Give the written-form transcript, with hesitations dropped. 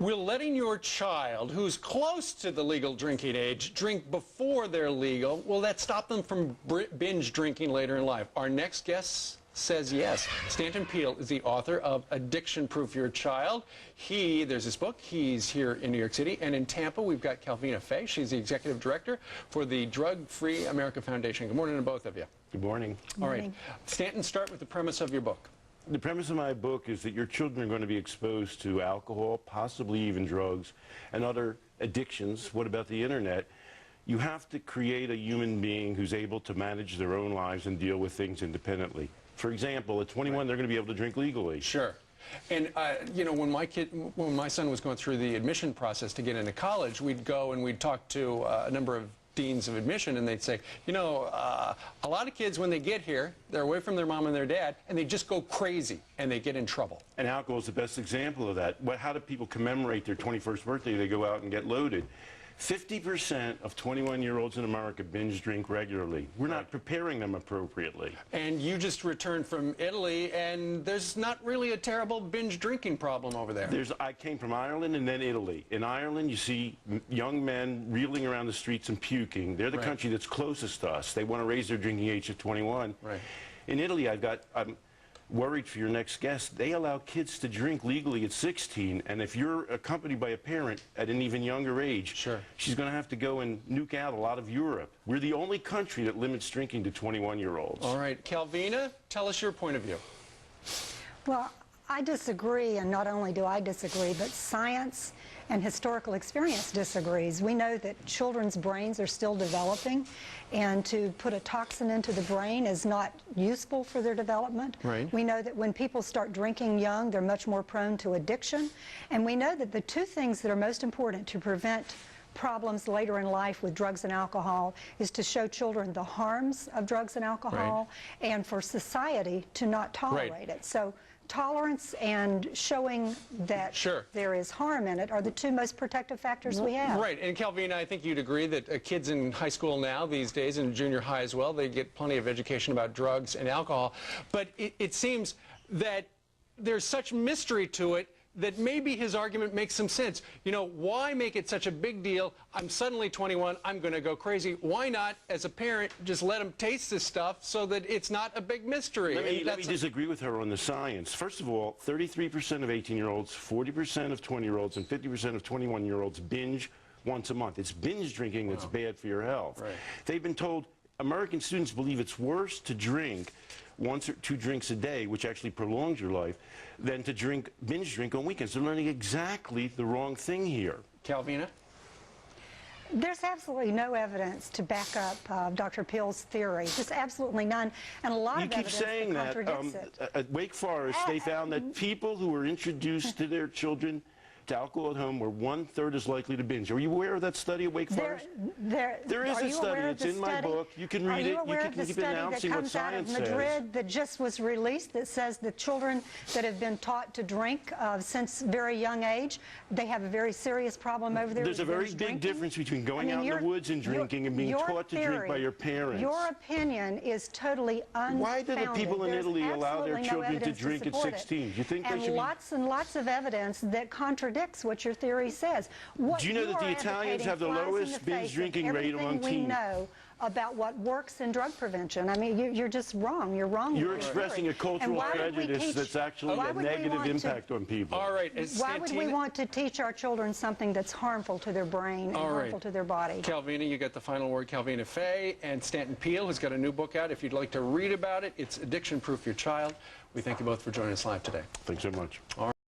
Will letting your child, who's close to the legal drinking age, drink before they're legal, will that stop them from binge drinking later in life? Our next guest says yes. Stanton is the author of Addiction Proof Your Child. There's his book. He's here in New York City. And in Tampa, we've got Calvina Fay. She's the executive director for the Drug-Free America Foundation. Good morning to both of you. Good morning. All right. Stanton, start with the premise of your book. The premise of my book is that your children are going to be exposed to alcohol, possibly even drugs, and other addictions. What about the internet? You have to create a human being who's able to manage their own lives and deal with things independently. For example, at 21, they're going to be able to drink legally. Sure. And, you know, when my son was going through the admission process to get into college, we'd go and we'd talk to a number of deans of admission, and they'd say, you know, a lot of kids, when they get here, they're away from their mom and their dad, and they just go crazy, and they get in trouble. And alcohol is the best example of that. How do people commemorate their 21st birthday? They go out and get loaded. 50% of 21-year-olds in America binge drink regularly. We're not preparing them appropriately. And you just returned from Italy, and there's not really a terrible binge drinking problem over there. I came from Ireland and then Italy. In Ireland, you see young men reeling around the streets and puking. They're the country that's closest to us. They want to raise their drinking age to 21. In Italy, I'm worried for your next guest. They allow kids to drink legally at 16, and if you're accompanied by a parent at an even younger age, she's going to have to go and nuke out a lot of Europe. We're the only country that limits drinking to 21-year-olds. All right. Calvina, tell us your point of view. Well, I disagree, and not only do I disagree, but science and historical experience disagrees. We know that children's brains are still developing, and to put a toxin into the brain is not useful for their development. We know that when people start drinking young, they're much more prone to addiction, and we know that the two things that are most important to prevent problems later in life with drugs and alcohol is to show children the harms of drugs and alcohol, and for society to not tolerate it. So tolerance and showing that there is harm in it are the two most protective factors we have. Right. And Calvina, I think you'd agree that kids in high school now, these days, and junior high as well, they get plenty of education about drugs and alcohol. But it seems that there's such mystery to it that maybe his argument makes some sense. You know, why make it such a big deal? I'm suddenly 21, I'm going to go crazy. Why not, as a parent, just let him taste this stuff so that it's not a big mystery? Let me disagree with her on the science. First of all, 33% of 18-year-olds, 40% of 20-year-olds, and 50% of 21-year-olds binge once a month. It's binge drinking that's bad for your health. They've been told, American students believe it's worse to drink 1 or 2 drinks a day, which actually prolongs your life, than to binge drink on weekends. They're learning exactly the wrong thing here. Calvina? There's absolutely no evidence to back up Dr. Peel's theory. Just absolutely none. And a lot of evidence that contradicts it. At Wake Forest, they found that people who were introduced to their children to alcohol at home were 1/3 as likely to binge. Are you aware of that study at Wake Forest? There is a study. It's in my book. You can read it. You can keep announcing what science says. Are you aware of the study that comes out of Madrid that just was released that says that children that have been taught to drink since very young age, they have a very serious problem over there? There's a very big difference between going out in the woods and drinking and being taught to drink by your parents. Your opinion is totally unfounded. Why did the people in Italy allow their children to drink at 16? Do you think they should be... lots and lots of evidence that contradicts what your theory says. Do you know that the Italians have the lowest binge drinking rate among teens? We know about what works in drug prevention. I mean, you're just wrong. You're wrong. You're expressing a cultural prejudice that's actually a negative impact on people. All right. Why would we want to teach our children something that's harmful to their brain and harmful to their body? Calvina, you got the final word. Calvina Fay and Stanton who's got a new book out. If you'd like to read about it, it's Addiction Proof Your Child. We thank you both for joining us live today. Thanks so much. All right.